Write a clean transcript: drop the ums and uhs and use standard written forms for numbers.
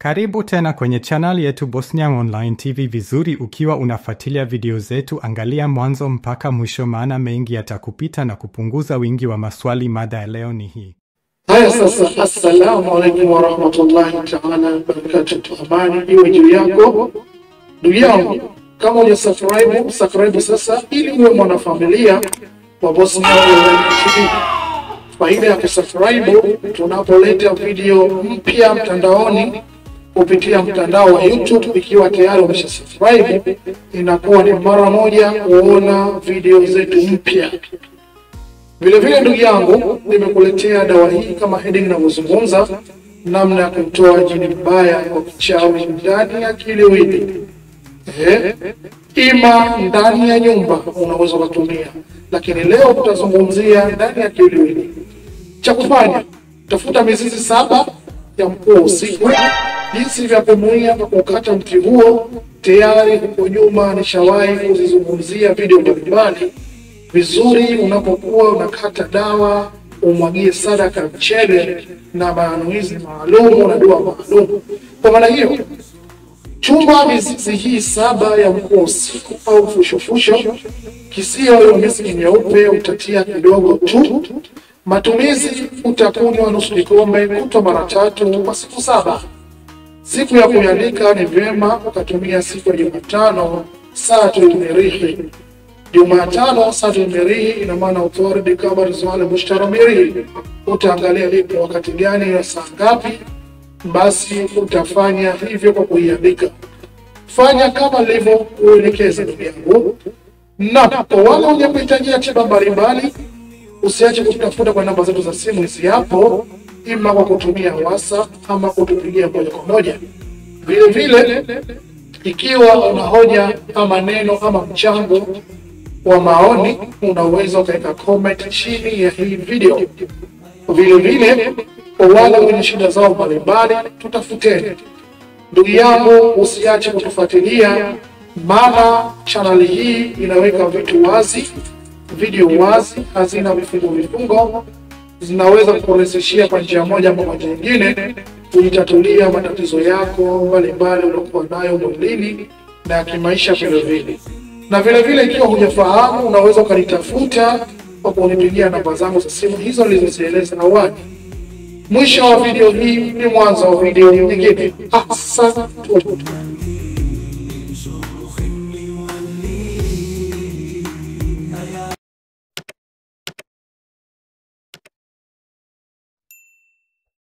Karibu tena kwenye channel yetu Bosnia Online TV vizuri. Ukiwa unafuatilia video zetu, angalia mwanzo mpaka mwisho, maana mengi yatakupita na kupunguza wingi wa maswali. Mada ya leo ni hii. Haya sasa, assalamu alaikum wa rahmatullahi ta'ala wa barakatuh. Amani iwe juu yako. Ndugu yangu, kama subscribe sasa ili uwe mwanafamilia wa Bosnia Online TV. Faida ya kusubscribe, tunapoleta video mpya mtandaoni kupitia mtandao wa YouTube, ikiwa tayari umeshasubscribe, inakuwa ni mara moja kuona video zetu mpya. Vile vile ndugu yangu, nimekuletea dawa hii kama heading inavyozungumza, namna ya kumtoa jini mbaya kwa kichawi ndani ya kiwiliwili. Ima ndani ya nyumba unaweza kutumia, lakini leo tutazungumzia ndani ya kiwiliwili. Cha kufanya, tafuta mizizi 7 ya mkuu usiku. Jinsi vya kumuia na kukata mti huo tayari huko nyuma nishawahi kuzizungumzia video mbalimbali. Vizuri, unapokuwa unakata dawa umwagie sadaka mchele na manuizi maalum na dua maalum. Kwa maana hiyo, chumba mizizi hii 7 ya mkuu usiku au fushofusho, kisio hiyo mizizi nyeupe utatia kidogo tu. Matumizi, utakunywa nusu kikombe kutwa mara 3 kwa siku 7. Siku ya kuandika ni vyema ukatumia siku ya Jumatano saa 3 Jumatano saa 3 ina maana utoridi kama rizwale mushtara miri. Utaangalia lipo wakati gani na saa ngapi, basi utafanya hivyo kwa kuiandika. Fanya kama nilivyo kuelekeza ndugu yangu. Na kwa wale unahitaji tiba mbalimbali, usiache kutafuta kwa namba zetu za simu hizi hapo, ima kwa kutumia WhatsApp ama kutupigia moja kwa moja. Vile vile, ikiwa una hoja ama neno ama mchango wa maoni, unaweza ukaweka comment chini ya hii video. Vile vile, kwa wale wenye shida zao mbalimbali, tutafuteni. Ndugu yangu, usiache kutufuatilia, maana channel hii inaweka vitu wazi, video wazi, hazina vifungo, zinaweza kukurahisishia kwa njia moja ama nyingine kujitatulia matatizo yako mbalimbali uliokuwa nayo mwilini na kimaisha vile vile. Na vile vile, ikiwa hujafahamu, unaweza ukanitafuta kwa kunipigia namba zangu za simu hizo nilizozieleza awali. Mwisho wa video hii ni mwanzo wa video nyingine. Asante.